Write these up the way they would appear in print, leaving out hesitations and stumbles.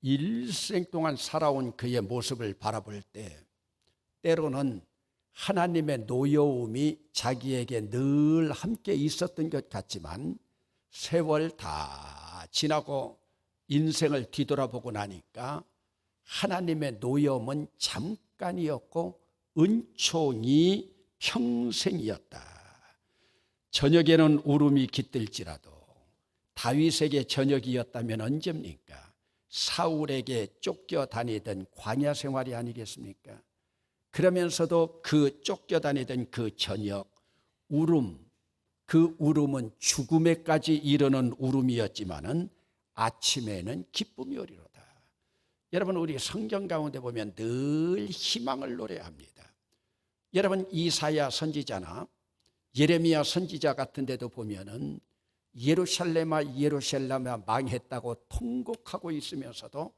일생 동안 살아온 그의 모습을 바라볼 때 때로는 하나님의 노여움이 자기에게 늘 함께 있었던 것 같지만 세월 다 지나고 인생을 뒤돌아보고 나니까 하나님의 노여움은 잠깐이었고 은총이 평생이었다. 저녁에는 울음이 깃들지라도 다윗에게 저녁이었다면 언제입니까? 사울에게 쫓겨다니던 광야 생활이 아니겠습니까? 그러면서도 그 쫓겨다니던 그 저녁 울음, 그 울음은 죽음에까지 이르는 울음이었지만은 아침에는 기쁨이 오리로다. 여러분, 우리 성경 가운데 보면 늘 희망을 노래합니다. 여러분, 이사야 선지자나 예레미야 선지자 같은 데도 보면은 예루살렘아 예루살렘아 망했다고 통곡하고 있으면서도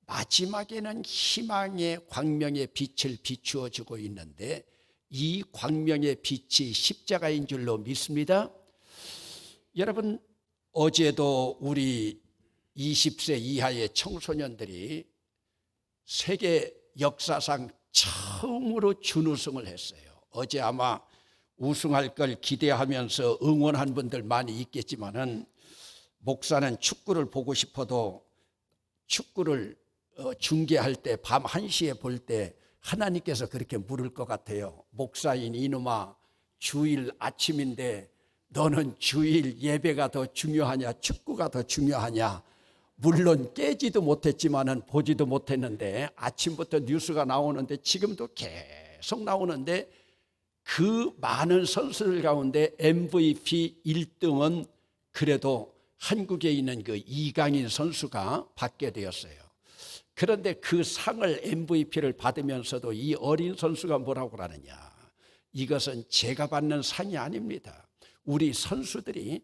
마지막에는 희망의 광명의 빛을 비추어 주고 있는데 이 광명의 빛이 십자가인 줄로 믿습니다. 여러분, 어제도 우리 20세 이하의 청소년들이 세계 역사상 처음으로 준우승을 했어요. 어제 아마 우승할 걸 기대하면서 응원한 분들 많이 있겠지만은 목사는 축구를 보고 싶어도 축구를 중계할 때 밤 1시에 볼 때 하나님께서 그렇게 물을 것 같아요. 목사인 이놈아, 주일 아침인데 너는 주일 예배가 더 중요하냐 축구가 더 중요하냐. 물론 깨지도 못했지만은 보지도 못했는데 아침부터 뉴스가 나오는데 지금도 계속 나오는데 그 많은 선수들 가운데 MVP 1등은 그래도 한국에 있는 그 이강인 선수가 받게 되었어요. 그런데 그 상을 MVP를 받으면서도 이 어린 선수가 뭐라고 하느냐. 이것은 제가 받는 상이 아닙니다. 우리 선수들이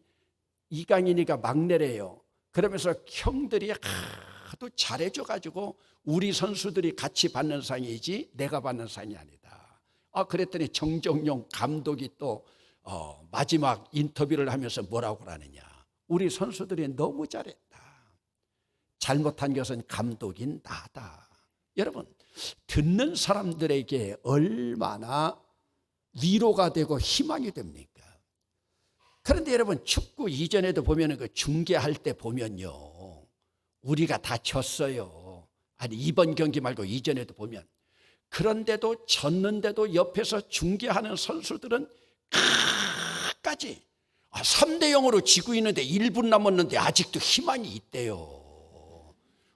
이강인이가 막내래요. 그러면서 형들이 하도 잘해줘가지고 우리 선수들이 같이 받는 상이지 내가 받는 상이 아니다. 그랬더니 정정용 감독이 또 마지막 인터뷰를 하면서 뭐라고 하느냐. 우리 선수들이 너무 잘했다. 잘못한 것은 감독인 나다. 여러분, 듣는 사람들에게 얼마나 위로가 되고 희망이 됩니까? 그런데 여러분, 축구 이전에도 보면 그 중계할 때 보면요, 우리가 다 졌어요. 아니, 이번 경기 말고 이전에도 보면. 그런데도 졌는데도 옆에서 중계하는 선수들은 끝까지 3대0으로 지고 있는데 1분 남았는데 아직도 희망이 있대요.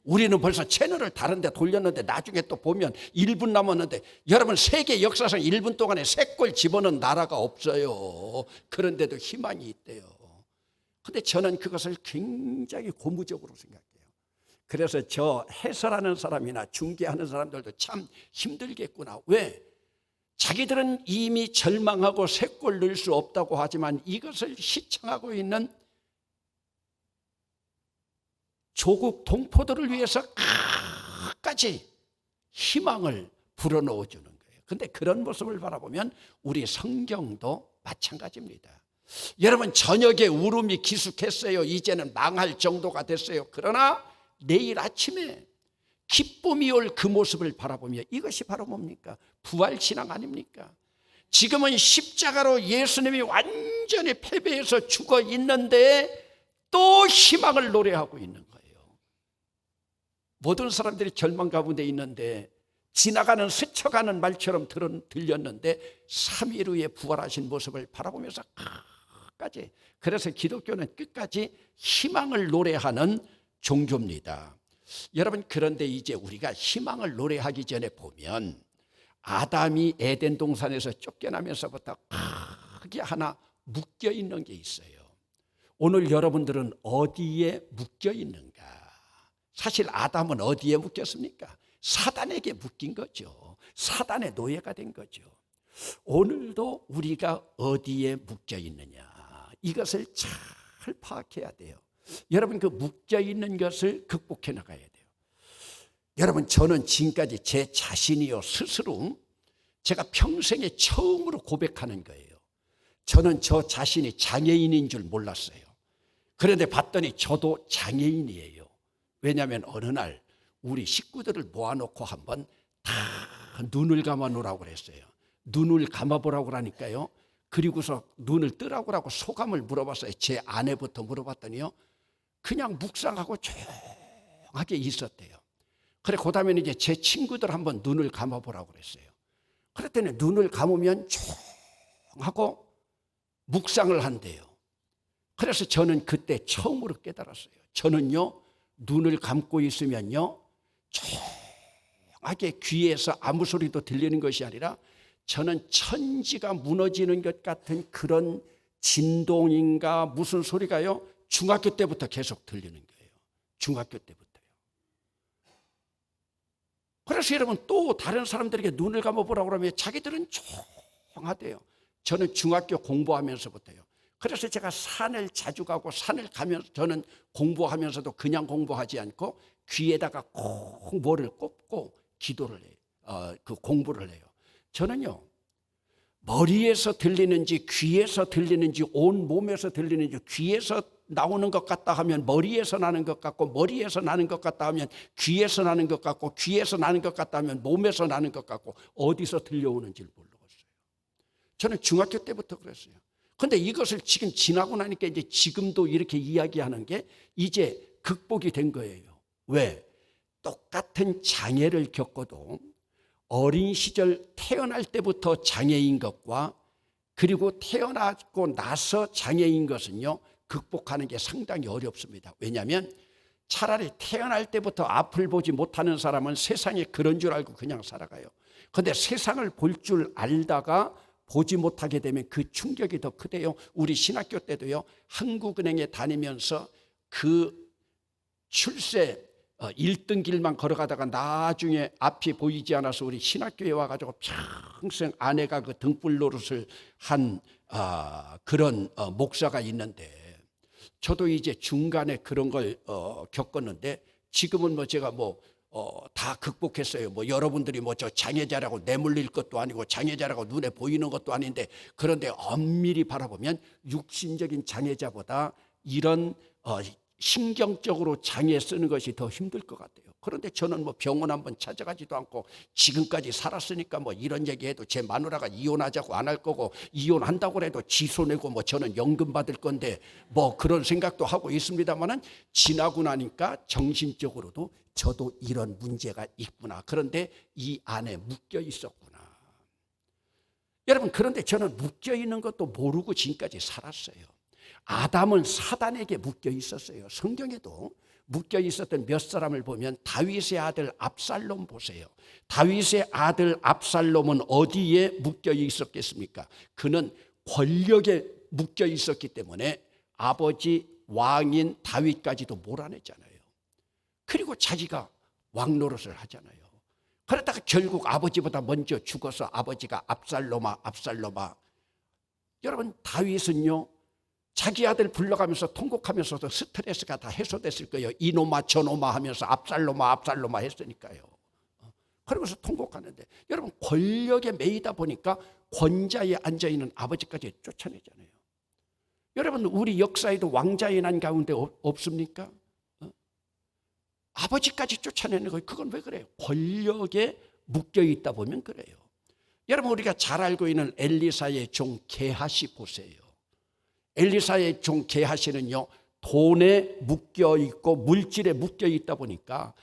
우리는 벌써 채널을 다른 데 돌렸는데 나중에 또 보면 1분 남았는데 여러분, 세계 역사상 1분 동안에 3골 집어넣은 나라가 없어요. 그런데도 희망이 있대요. 근데 저는 그것을 굉장히 고무적으로 생각해요. 그래서 저 해설하는 사람이나 중계하는 사람들도 참 힘들겠구나. 왜? 자기들은 이미 절망하고 3골 넣을 수 없다고 하지만 이것을 시청하고 있는 조국 동포들을 위해서 끝까지 희망을 불어넣어 주는 거예요. 그런데 그런 모습을 바라보면 우리 성경도 마찬가지입니다. 여러분, 저녁에 울음이 기숙했어요. 이제는 망할 정도가 됐어요. 그러나 내일 아침에 기쁨이 올 그 모습을 바라보며 이것이 바로 뭡니까? 부활신앙 아닙니까? 지금은 십자가로 예수님이 완전히 패배해서 죽어 있는데 또 희망을 노래하고 있는 거예요. 모든 사람들이 절망 가운데 있는데 지나가는 스쳐가는 말처럼 들렸는데 3일 후에 부활하신 모습을 바라보면서 끝까지, 그래서 기독교는 끝까지 희망을 노래하는 종교입니다. 여러분, 그런데 이제 우리가 희망을 노래하기 전에 보면 아담이 에덴 동산에서 쫓겨나면서부터 크게 하나 묶여 있는 게 있어요. 오늘 여러분들은 어디에 묶여 있는가? 사실 아담은 어디에 묶였습니까? 사단에게 묶인 거죠. 사단의 노예가 된 거죠. 오늘도 우리가 어디에 묶여 있느냐, 이것을 잘 파악해야 돼요. 여러분, 그 묶여 있는 것을 극복해 나가야 돼요. 여러분, 저는 지금까지 제 자신이요 스스로 제가 평생에 처음으로 고백하는 거예요. 저는 저 자신이 장애인인 줄 몰랐어요. 그런데 봤더니 저도 장애인이에요. 왜냐하면 어느 날 우리 식구들을 모아놓고 한번 다 눈을 감아 놓으라고 그랬어요. 눈을 감아보라고 그러니까요. 그리고서 눈을 뜨라고 하고 소감을 물어봤어요. 제 아내부터 물어봤더니요. 그냥 묵상하고 조용하게 있었대요. 그래, 그 다음에는 이제 제 친구들 한번 눈을 감아보라고 그랬어요. 그랬더니 눈을 감으면 조용하고 묵상을 한대요. 그래서 저는 그때 처음으로 깨달았어요. 저는요, 눈을 감고 있으면요, 조용하게 귀에서 아무 소리도 들리는 것이 아니라 저는 천지가 무너지는 것 같은 그런 진동인가 무슨 소리가요, 중학교 때부터 계속 들리는 거예요. 중학교 때부터요. 그래서 여러분 또 다른 사람들에게 눈을 감아보라고 그러면 자기들은 조용하대요. 저는 중학교 공부하면서부터요. 그래서 제가 산을 자주 가고 산을 가면서 저는 공부하면서도 그냥 공부하지 않고 귀에다가 꼭 뭐를 꼽고 기도를 해요. 그 공부를 해요. 저는요, 머리에서 들리는지 귀에서 들리는지 온 몸에서 들리는지 귀에서 나오는 것 같다 하면 머리에서 나는 것 같고 머리에서 나는 것 같다 하면 귀에서 나는 것 같고 귀에서 나는 것 같다 하면 몸에서 나는 것 같고 어디서 들려오는지를 모르겠어요. 저는 중학교 때부터 그랬어요. 그런데 이것을 지금 지나고 나니까 이제 지금도 이렇게 이야기하는 게 이제 극복이 된 거예요. 왜? 똑같은 장애를 겪어도 어린 시절 태어날 때부터 장애인 것과 그리고 태어나고 나서 장애인 것은요, 극복하는 게 상당히 어렵습니다. 왜냐하면 차라리 태어날 때부터 앞을 보지 못하는 사람은 세상에 그런 줄 알고 그냥 살아가요. 그런데 세상을 볼 줄 알다가 보지 못하게 되면 그 충격이 더 크대요. 우리 신학교 때도요, 한국은행에 다니면서 그 출세 1등 길만 걸어가다가 나중에 앞이 보이지 않아서 우리 신학교에 와가지고 평생 아내가 그 등불 노릇을 한 그런 목사가 있는데, 저도 이제 중간에 그런 걸 겪었는데 지금은 뭐 제가 다 극복했어요. 뭐 여러분들이 뭐 저 장애자라고 내몰릴 것도 아니고 장애자라고 눈에 보이는 것도 아닌데, 그런데 엄밀히 바라보면 육신적인 장애자보다 이런 신경적으로 장애 쓰는 것이 더 힘들 것 같아요. 그런데 저는 뭐 병원 한번 찾아가지도 않고 지금까지 살았으니까 뭐 이런 얘기해도 제 마누라가 이혼하자고 안 할 거고 이혼한다고 해도 지손해고 뭐 저는 연금 받을 건데 뭐 그런 생각도 하고 있습니다만은 지나고 나니까 정신적으로도 저도 이런 문제가 있구나. 그런데 이 안에 묶여 있었구나. 여러분, 그런데 저는 묶여 있는 것도 모르고 지금까지 살았어요. 아담은 사단에게 묶여 있었어요. 성경에도 묶여 있었던 몇 사람을 보면 다윗의 아들 압살롬 보세요. 다윗의 아들 압살롬은 어디에 묶여 있었겠습니까? 그는 권력에 묶여 있었기 때문에 아버지 왕인 다윗까지도 몰아냈잖아요. 그리고 자기가 왕 노릇을 하잖아요. 그러다가 결국 아버지보다 먼저 죽어서 아버지가 압살롬아 압살롬아. 여러분, 다윗은요, 자기 아들 불러가면서 통곡하면서도 스트레스가 다 해소됐을 거예요. 이놈아 저놈아 하면서 압살롬아 압살롬아 했으니까요. 그러면서 통곡하는데, 여러분, 권력에 매이다 보니까 권자에 앉아있는 아버지까지 쫓아내잖아요. 여러분, 우리 역사에도 왕자에 난 가운데 없습니까? 아버지까지 쫓아내는 거예요. 그건 왜 그래요? 권력에 묶여있다 보면 그래요. 여러분, 우리가 잘 알고 있는 엘리사의 종 게하시 보세요. 엘리사의 종 게하시는요, 돈에 묶여있고 물질에 묶여있다 보니까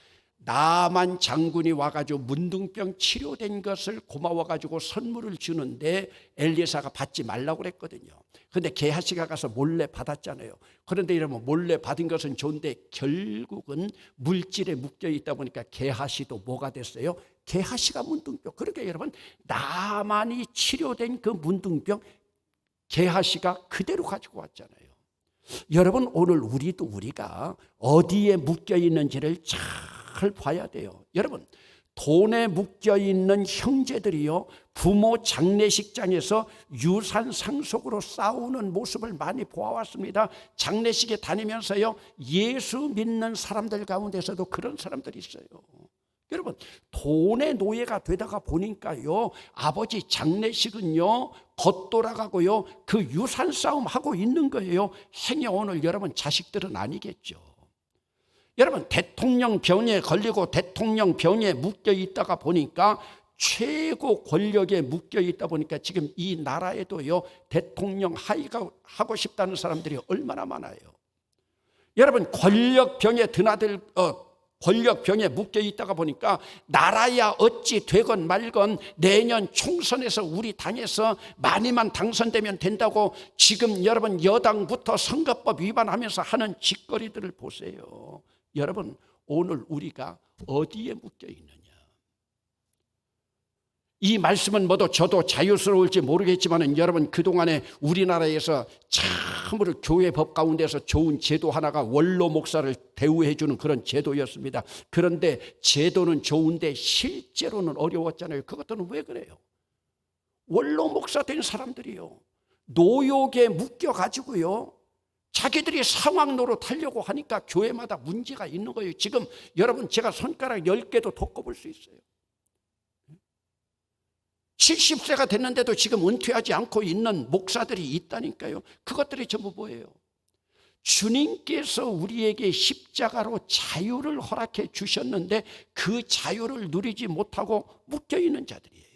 나만 장군이 와가지고 문둥병 치료된 것을 고마워가지고 선물을 주는데 엘리사가 받지 말라고 그랬거든요. 그런데 게하시가 가서 몰래 받았잖아요. 그런데 이러면 몰래 받은 것은 좋은데 결국은 물질에 묶여있다 보니까 게하시도 뭐가 됐어요? 게하시가 문둥병. 그러니까 여러분, 나만이 치료된 그 문둥병 게하시가 그대로 가지고 왔잖아요. 여러분, 오늘 우리가 어디에 묶여 있는지를 잘 봐야 돼요. 여러분, 돈에 묶여 있는 형제들이요, 부모 장례식장에서 유산 상속으로 싸우는 모습을 많이 보아왔습니다. 장례식에 다니면서요, 예수 믿는 사람들 가운데서도 그런 사람들이 있어요. 여러분, 돈의 노예가 되다가 보니까요, 아버지 장례식은요 겉돌아가고요, 그 유산 싸움 하고 있는 거예요. 행여 오늘 여러분 자식들은 아니겠죠. 여러분, 대통령 병에 걸리고 대통령 병에 묶여 있다가 보니까 최고 권력에 묶여 있다 보니까 지금 이 나라에도요, 대통령 하이가 하고 싶다는 사람들이 얼마나 많아요. 여러분, 권력병에 드나들 권력병에 묶여 있다가 보니까 나라야 어찌 되건 말건 내년 총선에서 우리 당에서 많이만 당선되면 된다고 지금 여러분 여당부터 선거법 위반하면서 하는 짓거리들을 보세요. 여러분, 오늘 우리가 어디에 묶여 있느냐? 이 말씀은 모두 저도 자유스러울지 모르겠지만 여러분, 그동안에 우리나라에서 참으로 교회 법 가운데서 좋은 제도 하나가 원로 목사를 대우해 주는 그런 제도였습니다. 그런데 제도는 좋은데 실제로는 어려웠잖아요. 그것들은 왜 그래요? 원로 목사 된 사람들이요, 노역에 묶여가지고요, 자기들이 상황 노릇하려고 하니까 교회마다 문제가 있는 거예요. 지금 여러분, 제가 손가락 10개도 더 꼽을 수 있어요. 70세가 됐는데도 지금 은퇴하지 않고 있는 목사들이 있다니까요. 그것들이 전부 뭐예요? 주님께서 우리에게 십자가로 자유를 허락해 주셨는데 그 자유를 누리지 못하고 묶여있는 자들이에요.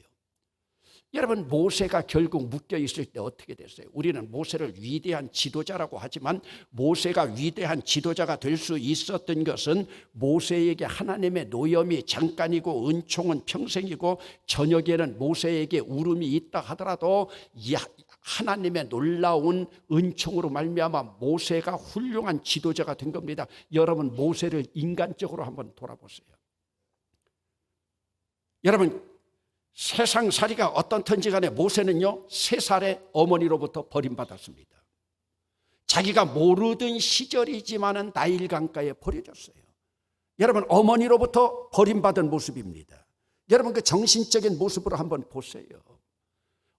여러분, 모세가 결국 묶여 있을 때 어떻게 됐어요? 우리는 모세를 위대한 지도자라고 하지만 모세가 위대한 지도자가 될 수 있었던 것은 모세에게 하나님의 노염이 잠깐이고 은총은 평생이고 저녁에는 모세에게 울음이 있다 하더라도 하나님의 놀라운 은총으로 말미암아 모세가 훌륭한 지도자가 된 겁니다. 여러분, 모세를 인간적으로 한번 돌아보세요. 여러분, 세상살이가 어떻든지 간에 모세는요, 3살에 어머니로부터 버림받았습니다. 자기가 모르던 시절이지만은 나일 강가에 버려졌어요. 여러분, 어머니로부터 버림받은 모습입니다. 여러분, 그 정신적인 모습으로 한번 보세요.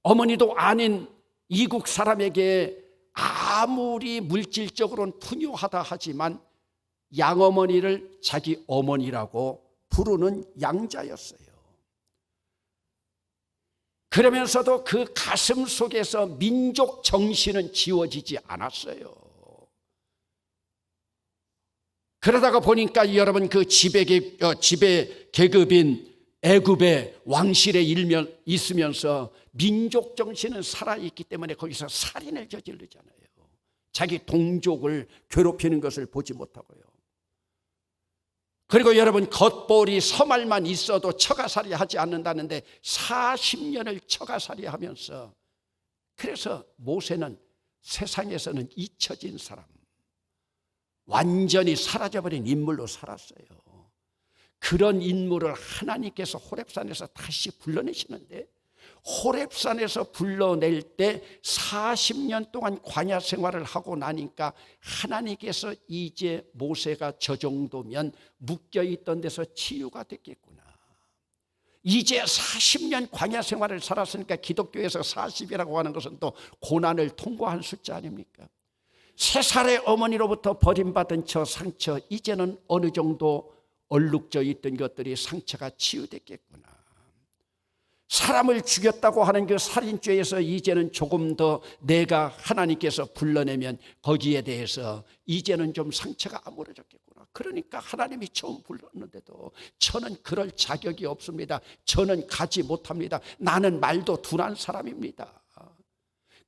어머니도 아닌 이국 사람에게 아무리 물질적으로는 풍요하다 하지만 양어머니를 자기 어머니라고 부르는 양자였어요. 그러면서도 그 가슴 속에서 민족 정신은 지워지지 않았어요. 그러다가 보니까 여러분, 그 지배 계급인 애굽의 왕실에 있으면서 민족 정신은 살아있기 때문에 거기서 살인을 저지르잖아요. 자기 동족을 괴롭히는 것을 보지 못하고요. 그리고 여러분, 겉보리 서말만 있어도 처가살이 하지 않는다는데 40년을 처가살이 하면서, 그래서 모세는 세상에서는 잊혀진 사람, 완전히 사라져버린 인물로 살았어요. 그런 인물을 하나님께서 호렙산에서 다시 불러내시는데, 호렙산에서 불러낼 때 40년 동안 광야 생활을 하고 나니까 하나님께서 이제 모세가 저 정도면 묶여있던 데서 치유가 됐겠구나. 이제 40년 광야 생활을 살았으니까 기독교에서 40이라고 하는 것은 또 고난을 통과한 숫자 아닙니까? 3살의 어머니로부터 버림받은 저 상처, 이제는 어느 정도 얼룩져 있던 것들이 상처가 치유됐겠구나. 사람을 죽였다고 하는 그 살인죄에서 이제는 조금 더 내가 하나님께서 불러내면 거기에 대해서 이제는 좀 상처가 아물어졌겠구나. 그러니까 하나님이 처음 불렀는데도 저는 그럴 자격이 없습니다. 저는 가지 못합니다. 나는 말도 둔한 사람입니다.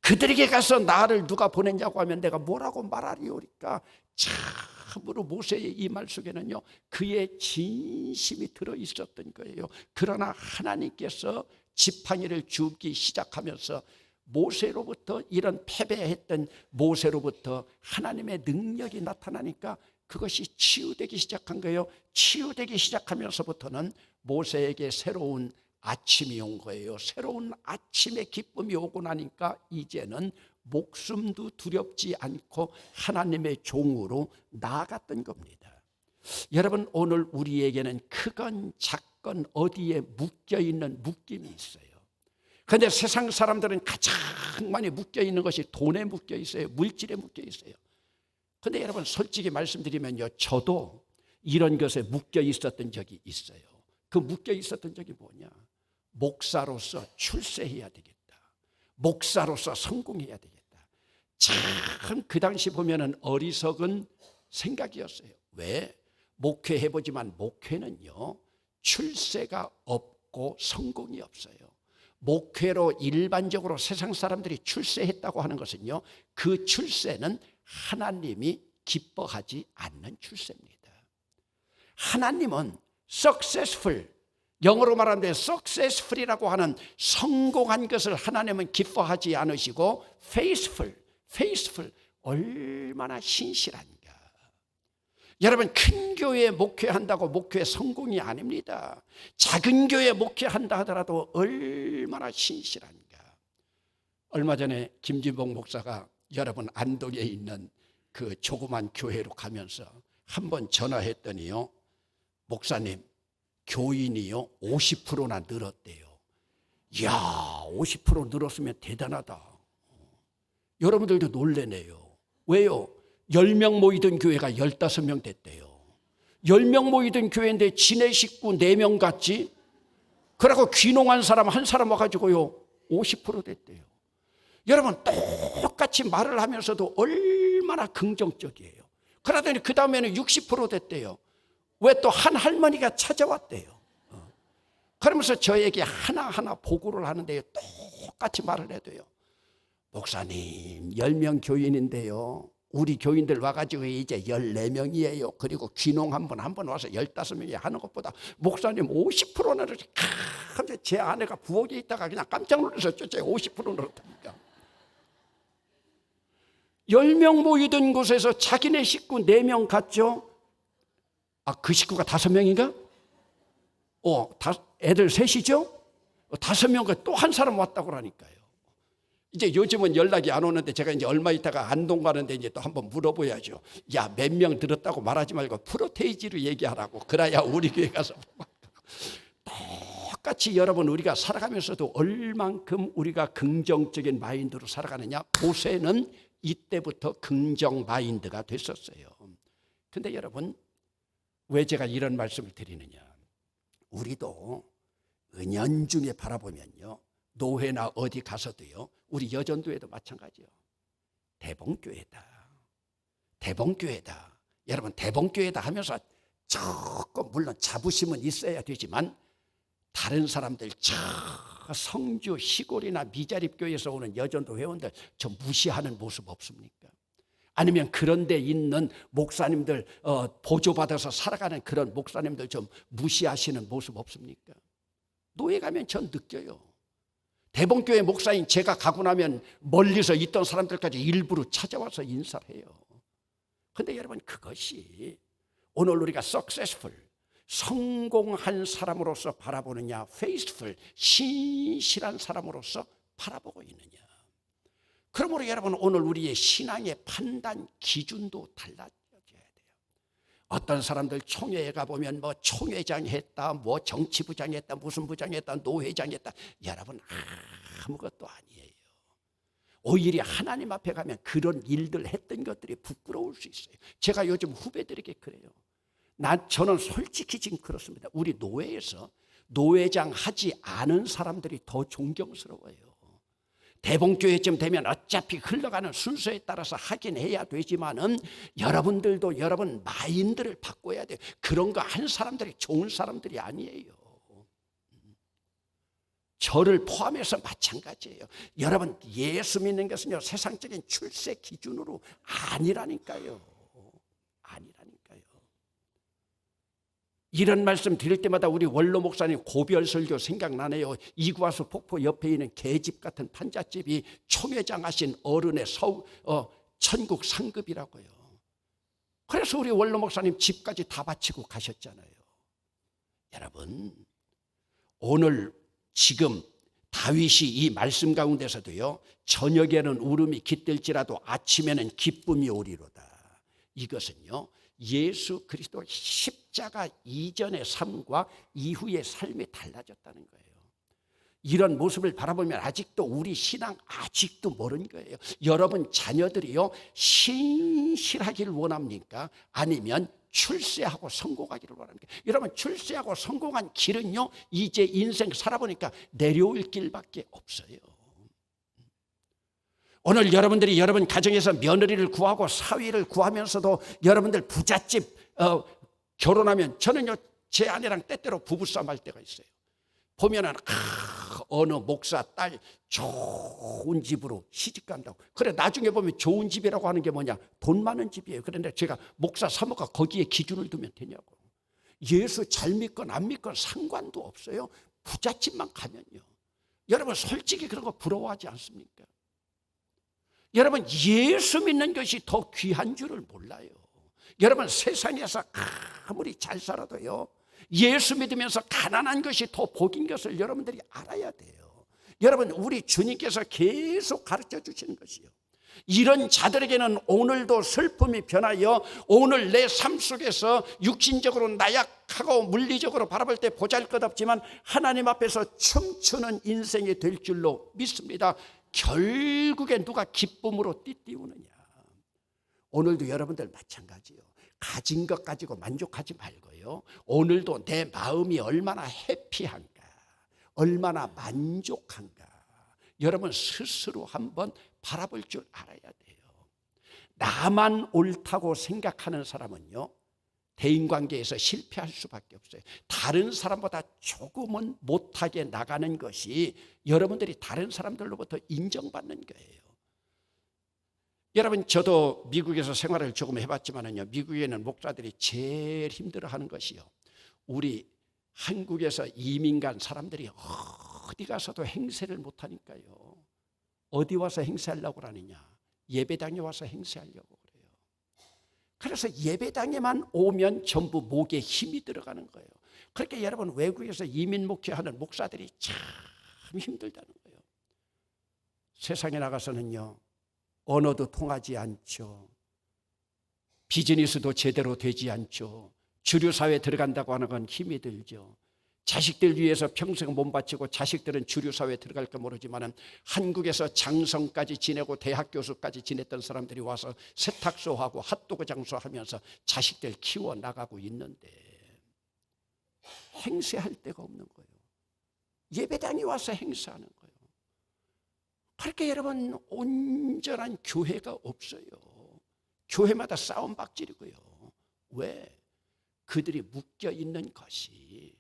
그들에게 가서 나를 누가 보냈냐고 하면 내가 뭐라고 말하리오리까. 참으로 모세의 이 말 속에는요, 그의 진심이 들어있었던 거예요. 그러나 하나님께서 지팡이를 주기 시작하면서 모세로부터, 이런 패배했던 모세로부터 하나님의 능력이 나타나니까 그것이 치유되기 시작한 거예요. 치유되기 시작하면서부터는 모세에게 새로운 아침이 온 거예요. 새로운 아침의 기쁨이 오고 나니까 이제는 목숨도 두렵지 않고 하나님의 종으로 나아갔던 겁니다. 여러분, 오늘 우리에게는 크건 작건 어디에 묶여있는 묶임이 있어요. 그런데 세상 사람들은 가장 많이 묶여있는 것이 돈에 묶여있어요. 물질에 묶여있어요. 그런데 여러분, 솔직히 말씀드리면요, 저도 이런 것에 묶여있었던 적이 있어요. 그 묶여있었던 적이 뭐냐? 목사로서 출세해야 되겠다. 목사로서 성공해야 되겠다. 참 그 당시 보면은 어리석은 생각이었어요. 왜? 목회해보지만 목회는요, 출세가 없고 성공이 없어요. 목회로 일반적으로 세상 사람들이 출세했다고 하는 것은요, 그 출세는 하나님이 기뻐하지 않는 출세입니다. 하나님은 successful, 영어로 말하면 successful이라고 하는 성공한 것을 하나님은 기뻐하지 않으시고 faithful, 얼마나 신실한가. 여러분, 큰 교회에 목회한다고 목회 성공이 아닙니다. 작은 교회에 목회한다 하더라도 얼마나 신실한가. 얼마 전에 김진봉 목사가 여러분 안동에 있는 그 조그만 교회로 가면서 한번 전화했더니요, 목사님, 교인이요 50%나 늘었대요. 이야, 50% 늘었으면 대단하다. 여러분들도 놀래네요. 왜요? 10명 모이던 교회가 15명 됐대요. 10명 모이던 교회인데 지네 식구 4명 갔지? 그러고 귀농한 사람 한 사람 와가지고요 50% 됐대요. 여러분, 똑같이 말을 하면서도 얼마나 긍정적이에요. 그러더니 그 다음에는 60% 됐대요. 왜 또 한 할머니가 찾아왔대요. 그러면서 저에게 하나하나 보고를 하는데요, 똑같이 말을 해도요, 목사님 10명 교인인데요, 우리 교인들 와가지고 이제 14명이에요. 그리고 귀농 한 번 와서 15명이 하는 것보다 목사님 50%나 늘었어요. 제 아내가 부엌에 있다가 그냥 깜짝 놀랐었죠. 제가 50% 늘었다니까. 10명 모이던 곳에서 자기네 식구 4명 갔죠. 그 식구가 5명인가? 애들 셋이죠? 5명과 또 한 사람 왔다고 하니까요. 이제 요즘은 연락이 안 오는데 제가 이제 얼마 있다가 안동 가는데 이제 또 한번 물어봐야죠. 야, 몇 명 들었다고 말하지 말고 프로테이지로 얘기하라고. 그래야 우리 교회 가서. 똑같이 여러분, 우리가 살아가면서도 얼만큼 우리가 긍정적인 마인드로 살아가느냐. 모세는 이때부터 긍정 마인드가 됐었어요. 근데 여러분, 왜 제가 이런 말씀을 드리느냐. 우리도 은연중에 바라보면요, 노회나 어디 가서도요, 우리 여전도에도 마찬가지요. 대봉교회다. 여러분, 대봉교회다 하면서 조금 물론 자부심은 있어야 되지만 다른 사람들 저 성주 시골이나 미자립교회에서 오는 여전도 회원들 저 무시하는 모습 없습니까? 아니면 그런 데 있는 목사님들 보조받아서 살아가는 그런 목사님들 좀 무시하시는 모습 없습니까? 노예 가면 전 느껴요. 대봉교회 목사인 제가 가고 나면 멀리서 있던 사람들까지 일부러 찾아와서 인사를 해요. 그런데 여러분, 그것이 오늘 우리가 successful, 성공한 사람으로서 바라보느냐, faithful, 신실한 사람으로서 바라보고 있느냐. 그러므로 여러분, 오늘 우리의 신앙의 판단 기준도 달라져야 돼요. 어떤 사람들 총회에 가보면 뭐 총회장 했다, 뭐 정치부장 했다, 무슨 부장 했다, 노회장 했다. 여러분, 아무것도 아니에요. 오히려 하나님 앞에 가면 그런 일들 했던 것들이 부끄러울 수 있어요. 제가 요즘 후배들에게 그래요. 저는 솔직히 지금 그렇습니다. 우리 노회에서 노회장 하지 않은 사람들이 더 존경스러워요. 대봉교회쯤 되면 어차피 흘러가는 순서에 따라서 하긴 해야 되지만은 여러분들도 여러분 마인드를 바꿔야 돼요. 그런 거 한 사람들이 좋은 사람들이 아니에요. 저를 포함해서 마찬가지예요. 여러분, 예수 믿는 것은요, 세상적인 출세 기준으로 아니라니까요. 이런 말씀 드릴 때마다 우리 원로 목사님 고별 설교 생각나네요. 이구아수 폭포 옆에 있는 개집 같은 판잣집이 총회장 하신 어른의 천국 상급이라고요. 그래서 우리 원로 목사님 집까지 다 바치고 가셨잖아요. 여러분, 오늘 지금 다윗이 이 말씀 가운데서도요, 저녁에는 울음이 깃들지라도 아침에는 기쁨이 오리로다. 이것은요, 예수 그리스도 십자가 이전의 삶과 이후의 삶이 달라졌다는 거예요. 이런 모습을 바라보면 아직도 우리 신앙 아직도 모르는 거예요. 여러분 자녀들이요, 신실하기를 원합니까? 아니면 출세하고 성공하기를 원합니까? 여러분, 출세하고 성공한 길은요, 이제 인생 살아보니까 내려올 길밖에 없어요. 오늘 여러분들이 여러분 가정에서 며느리를 구하고 사위를 구하면서도 여러분들 부잣집 결혼하면 저는요 제 아내랑 때때로 부부싸움 할 때가 있어요. 보면은 어느 목사 딸 좋은 집으로 시집 간다고. 그래 나중에 보면 좋은 집이라고 하는 게 뭐냐? 돈 많은 집이에요. 그런데 제가 목사 사모가 거기에 기준을 두면 되냐고. 예수 잘 믿건 안 믿건 상관도 없어요. 부잣집만 가면요. 여러분 솔직히 그런 거 부러워하지 않습니까? 여러분 예수 믿는 것이 더 귀한 줄을 몰라요. 여러분 세상에서 아무리 잘 살아도요 예수 믿으면서 가난한 것이 더 복인 것을 여러분들이 알아야 돼요. 여러분 우리 주님께서 계속 가르쳐 주시는 것이요, 이런 자들에게는 오늘도 슬픔이 변하여 오늘 내 삶 속에서 육신적으로 나약하고 물리적으로 바라볼 때 보잘것없지만 하나님 앞에서 춤추는 인생이 될 줄로 믿습니다. 결국에 누가 기쁨으로 띠띠우느냐. 오늘도 여러분들 마찬가지요. 가진 것 가지고 만족하지 말고요, 오늘도 내 마음이 얼마나 해피한가, 얼마나 만족한가, 여러분 스스로 한번 바라볼 줄 알아야 돼요. 나만 옳다고 생각하는 사람은요 대인관계에서 실패할 수밖에 없어요. 다른 사람보다 조금은 못하게 나가는 것이 여러분들이 다른 사람들로부터 인정받는 거예요. 여러분 저도 미국에서 생활을 조금 해봤지만요, 미국에는 목사들이 제일 힘들어하는 것이요, 우리 한국에서 이민 간 사람들이 어디 가서도 행세를 못하니까요. 어디 와서 행세하려고 하느냐? 예배당에 와서 행세하려고 그래요. 그래서 예배당에만 오면 전부 목에 힘이 들어가는 거예요. 그렇게 여러분 외국에서 이민 목회하는 목사들이 참 힘들다는 거예요. 세상에 나가서는요 언어도 통하지 않죠. 비즈니스도 제대로 되지 않죠. 주류 사회에 들어간다고 하는 건 힘이 들죠. 자식들 위해서 평생 몸 바치고 자식들은 주류 사회에 들어갈까 모르지만 한국에서 장성까지 지내고 대학 교수까지 지냈던 사람들이 와서 세탁소하고 핫도그 장소하면서 자식들 키워 나가고 있는데 행세할 데가 없는 거예요. 예배당에 와서 행사하는 거예요. 그렇게 여러분 온전한 교회가 없어요. 교회마다 싸움박질이고요. 왜? 그들이 묶여 있는 것이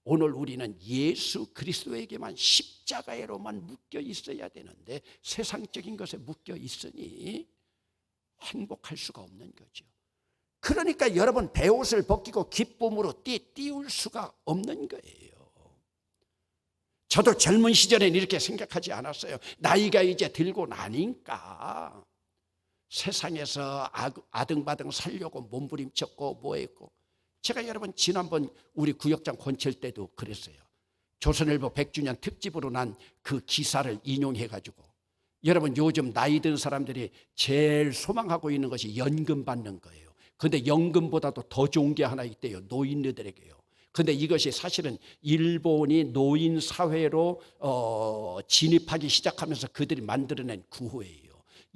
오늘 우리는 예수 그리스도에게만 십자가에로만 묶여 있어야 되는데 세상적인 것에 묶여 있으니 행복할 수가 없는 거죠. 그러니까 여러분 베옷을 벗기고 기쁨으로 띄울 수가 없는 거예요. 저도 젊은 시절엔 이렇게 생각하지 않았어요. 나이가 이제 들고 나니까 세상에서 아등바등 살려고 몸부림쳤고 뭐했고, 제가 여러분 지난번 우리 구역장 권칠 때도 그랬어요. 조선일보 100주년 특집으로 난 그 기사를 인용해가지고, 여러분 요즘 나이 든 사람들이 제일 소망하고 있는 것이 연금 받는 거예요. 그런데 연금보다도 더 좋은 게 하나 있대요. 노인들에게요. 그런데 이것이 사실은 일본이 노인 사회로 진입하기 시작하면서 그들이 만들어낸 구호예요.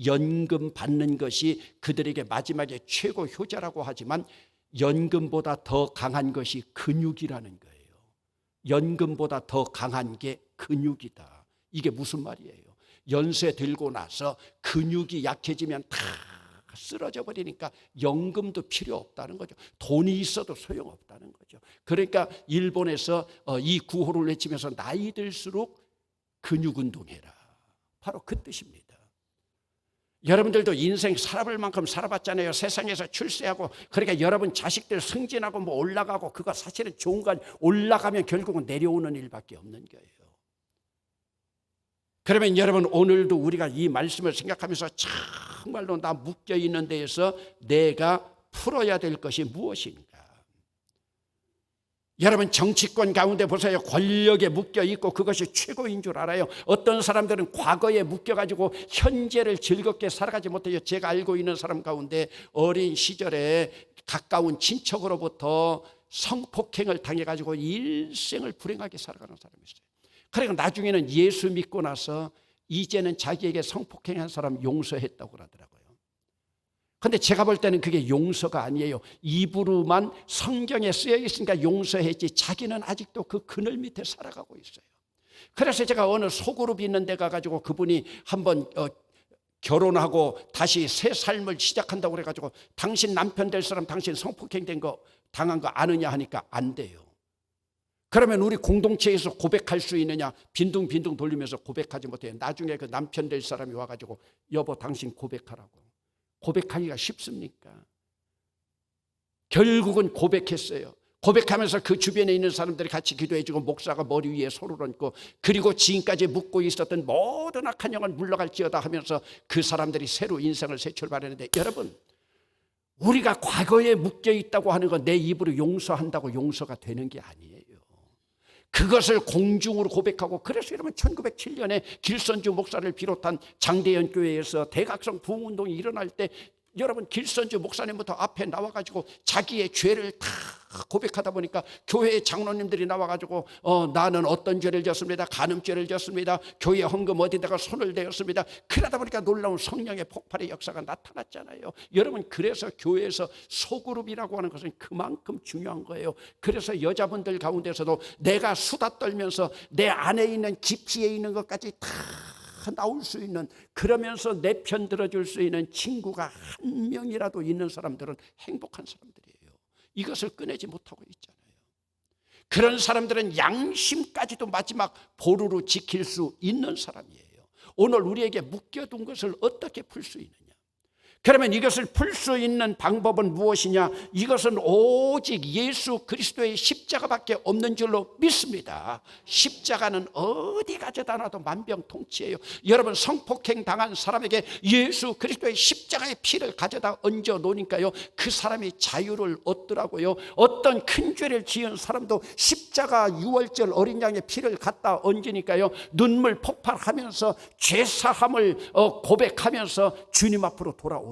연금 받는 것이 그들에게 마지막에 최고 효자라고 하지만 연금보다 더 강한 것이 근육이라는 거예요. 연금보다 더 강한 게 근육이다. 이게 무슨 말이에요? 연세 들고 나서 근육이 약해지면 다 쓰러져 버리니까 연금도 필요 없다는 거죠. 돈이 있어도 소용없다는 거죠. 그러니까 일본에서 이 구호를 외치면서 나이 들수록 근육 운동해라. 바로 그 뜻입니다. 여러분들도 인생 살아볼 만큼 살아봤잖아요. 세상에서 출세하고, 그러니까 여러분 자식들 승진하고 뭐 올라가고, 그거 사실은 좋은 건 올라가면 결국은 내려오는 일밖에 없는 거예요. 그러면 여러분 오늘도 우리가 이 말씀을 생각하면서 정말로 나 묶여있는 데에서 내가 풀어야 될 것이 무엇인가? 여러분 정치권 가운데 보세요. 권력에 묶여있고 그것이 최고인 줄 알아요. 어떤 사람들은 과거에 묶여가지고 현재를 즐겁게 살아가지 못해요. 제가 알고 있는 사람 가운데 어린 시절에 가까운 친척으로부터 성폭행을 당해가지고 일생을 불행하게 살아가는 사람이 있어요. 그러니까 나중에는 예수 믿고 나서 이제는 자기에게 성폭행한 사람 용서했다고 그러더라고요. 그런데 제가 볼 때는 그게 용서가 아니에요. 입으로만 성경에 쓰여 있으니까 용서했지 자기는 아직도 그 그늘 밑에 살아가고 있어요. 그래서 제가 어느 소그룹 있는 데 가가지고 그분이 한번 결혼하고 다시 새 삶을 시작한다고 그래가지고 당신 남편 될 사람 당신 성폭행된 거 당한 거 아느냐 하니까 안 돼요. 그러면 우리 공동체에서 고백할 수 있느냐? 빈둥빈둥 돌리면서 고백하지 못해요. 나중에 그 남편 될 사람이 와가지고 여보 당신 고백하라고. 고백하기가 쉽습니까? 결국은 고백했어요. 고백하면서 그 주변에 있는 사람들이 같이 기도해주고 목사가 머리 위에 손을 얹고 그리고 지금까지 묻고 있었던 모든 악한 영을 물러갈지어다 하면서 그 사람들이 새로 인생을 새 출발했는데, 여러분 우리가 과거에 묶여 있다고 하는 건 내 입으로 용서한다고 용서가 되는 게 아니에요. 그것을 공중으로 고백하고, 그래서 여러분 1907년에 길선주 목사를 비롯한 장대연 교회에서 대각성 부흥운동이 일어날 때 여러분 길선주 목사님부터 앞에 나와가지고 자기의 죄를 다 고백하다 보니까 교회의 장로님들이 나와가지고 나는 어떤 죄를 졌습니다. 간음죄를 졌습니다. 교회 헌금 어디다가 손을 대었습니다. 그러다 보니까 놀라운 성령의 폭발의 역사가 나타났잖아요. 여러분 그래서 교회에서 소그룹이라고 하는 것은 그만큼 중요한 거예요. 그래서 여자분들 가운데서도 내가 수다 떨면서 내 안에 있는 깊이에 있는 것까지 다 나올 수 있는, 그러면서 내 편 들어줄 수 있는 친구가 한 명이라도 있는 사람들은 행복한 사람들이에요. 이것을 꺼내지 못하고 있잖아요. 그런 사람들은 양심까지도 마지막 보루로 지킬 수 있는 사람이에요. 오늘 우리에게 묶여둔 것을 어떻게 풀 수 있느냐? 그러면 이것을 풀 수 있는 방법은 무엇이냐? 이것은 오직 예수 그리스도의 십자가밖에 없는 줄로 믿습니다. 십자가는 어디 가져다 놔도 만병통치예요. 여러분 성폭행 당한 사람에게 예수 그리스도의 십자가의 피를 가져다 얹어 놓으니까요, 그 사람이 자유를 얻더라고요. 어떤 큰 죄를 지은 사람도 십자가 유월절 어린 양의 피를 갖다 얹으니까요, 눈물 폭발하면서 죄사함을 고백하면서 주님 앞으로 돌아오더라고요.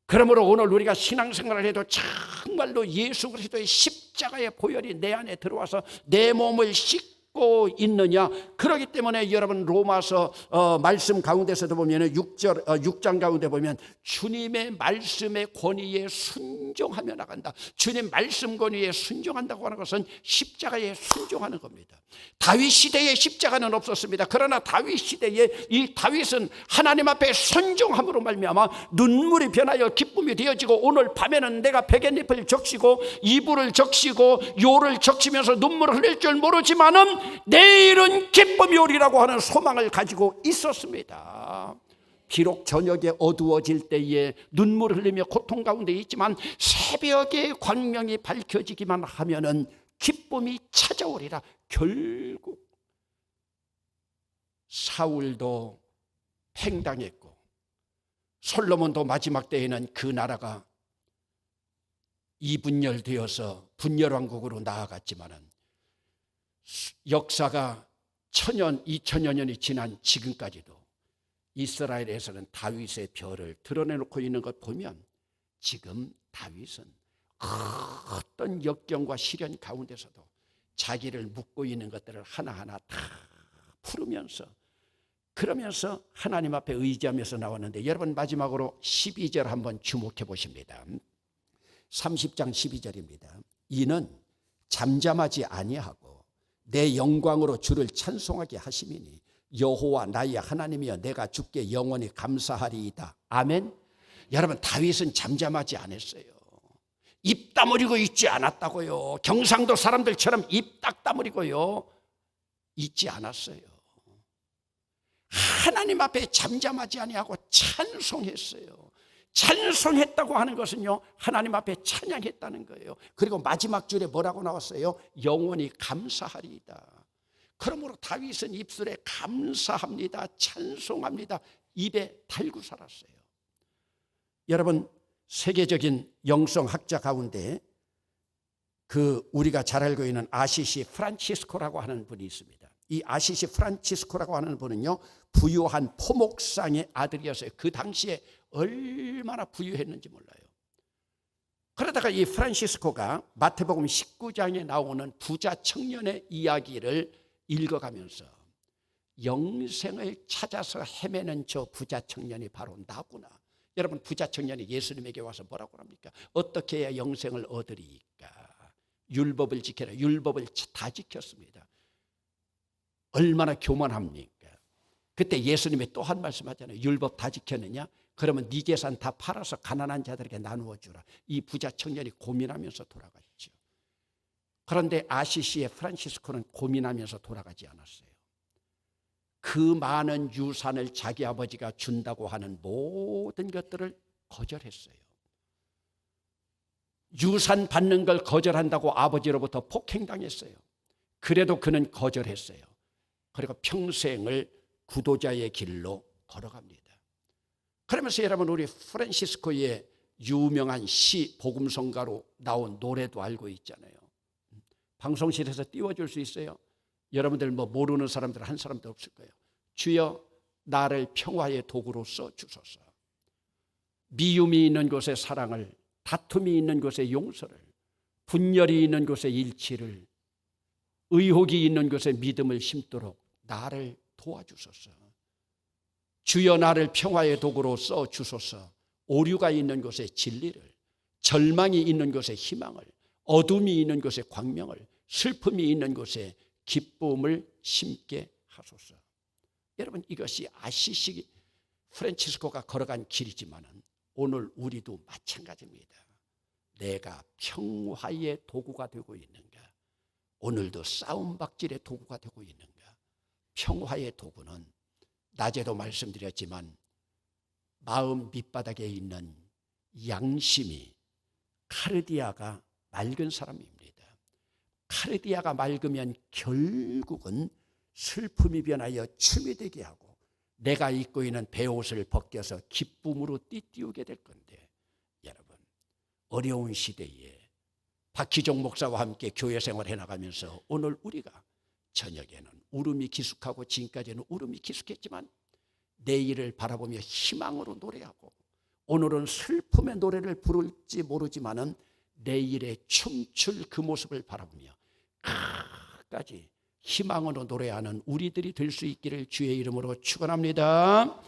그러므로 오늘 우리가 신앙생활을 해도 정말로 예수 그리스도의 십자가의 보혈이 내 안에 들어와서 내 몸을 씻고 있느냐? 그렇기 때문에 여러분 로마서 말씀 가운데서도 보면 6장 가운데 보면 주님의 말씀의 권위에 순종하며 나간다. 주님 말씀 권위에 순종한다고 하는 것은 십자가에 순종하는 겁니다. 다윗 시대에 십자가는 없었습니다. 그러나 다윗 시대에 이 다윗은 하나님 앞에 순종함으로 말미암아 눈물이 변하여 기쁨이 되어지고, 오늘 밤에는 내가 베갯잎을 적시고 이불을 적시고 요를 적시면서 눈물을 흘릴 줄 모르지만은 내일은 기쁨이 오리라고 하는 소망을 가지고 있었습니다. 비록 저녁에 어두워질 때에 눈물을 흘리며 고통 가운데 있지만 새벽에 광명이 밝혀지기만 하면은 기쁨이 찾아오리라. 결국 사울도 팽당했고 솔로몬도 마지막 때에는 그 나라가 이분열되어서 분열왕국으로 나아갔지만은 역사가 1000년, 2000여 년이 지난 지금까지도 이스라엘에서는 다윗의 별을 드러내놓고 있는 것 보면 지금 다윗은 어떤 역경과 시련 가운데서도 자기를 묶고 있는 것들을 하나하나 다 풀으면서, 그러면서 하나님 앞에 의지하면서 나왔는데, 여러분 마지막으로 12절 한번 주목해 보십니다. 30장 12절입니다. 이는 잠잠하지 아니하고 내 영광으로 주를 찬송하게 하심이니 여호와 나의 하나님이여 내가 주께 영원히 감사하리이다. 아멘. 여러분 다윗은 잠잠하지 않았어요. 입 다물고 있지 않았다고요. 경상도 사람들처럼 입 딱 다물고요 있지 않았어요. 하나님 앞에 잠잠하지 아니하고 찬송했어요. 찬송했다고 하는 것은요, 하나님 앞에 찬양했다는 거예요. 그리고 마지막 줄에 뭐라고 나왔어요? 영원히 감사하리이다. 그러므로 다윗은 입술에 감사합니다, 찬송합니다, 입에 달고 살았어요. 여러분 세계적인 영성학자 가운데 우리가 잘 알고 있는 아시시 프란치스코라고 하는 분이 있습니다. 이 아시시 프란치스코라고 하는 분은요, 부유한 포목상의 아들이었어요. 그 당시에 얼마나 부유했는지 몰라요. 그러다가 이 프란치스코가 마태복음 19장에 나오는 부자 청년의 이야기를 읽어가면서 영생을 찾아서 헤매는 저 부자 청년이 바로 나구나. 여러분 부자 청년이 예수님에게 와서 뭐라고 합니까? 어떻게 해야 영생을 얻으리까? 율법을 지켜라. 율법을 다 지켰습니다. 얼마나 교만합니까? 그때 예수님이 또 한 말씀 하잖아요. 율법 다 지켰느냐? 그러면 네 재산 다 팔아서 가난한 자들에게 나누어 주라. 이 부자 청년이 고민하면서 돌아갔죠. 그런데 아시시의 프란시스코는 고민하면서 돌아가지 않았어요. 그 많은 유산을 자기 아버지가 준다고 하는 모든 것들을 거절했어요. 유산 받는 걸 거절한다고 아버지로부터 폭행당했어요. 그래도 그는 거절했어요. 그리고 평생을 구도자의 길로 걸어갑니다. 그러면서 여러분, 우리 프란시스코의 유명한 시 복음성가로 나온 노래도 알고 있잖아요. 방송실에서 띄워줄 수 있어요? 여러분들 뭐 모르는 사람들 한 사람도 없을 거예요. 주여 나를 평화의 도구로 써주소서. 미움이 있는 곳에 사랑을, 다툼이 있는 곳에 용서를, 분열이 있는 곳에 일치를, 의혹이 있는 곳에 믿음을 심도록 나를 도와주소서. 주여 나를 평화의 도구로 써주소서. 오류가 있는 곳에 진리를, 절망이 있는 곳에 희망을, 어둠이 있는 곳에 광명을, 슬픔이 있는 곳에 기쁨을 심게 하소서. 여러분, 이것이 아시시 프란치스코가 걸어간 길이지만은 오늘 우리도 마찬가지입니다. 내가 평화의 도구가 되고 있는가? 오늘도 싸움박질의 도구가 되고 있는가? 평화의 도구는 낮에도 말씀드렸지만 마음 밑바닥에 있는 양심이, 카르디아가 맑은 사람입니다. 카르디아가 맑으면 결국은 슬픔이 변하여 춤이 되게 하고 내가 입고 있는 베옷을 벗겨서 기쁨으로 띠띠우게 될 건데, 여러분, 어려운 시대에 박희종 목사와 함께 교회 생활해 나가면서 오늘 우리가 저녁에는 울음이 기숙하고 지금까지는 울음이 기숙했지만 내일을 바라보며 희망으로 노래하고, 오늘은 슬픔의 노래를 부를지 모르지만은 내일의 춤출 그 모습을 바라보며 끝까지 희망으로 노래하는 우리들이 될 수 있기를 주의 이름으로 축원합니다.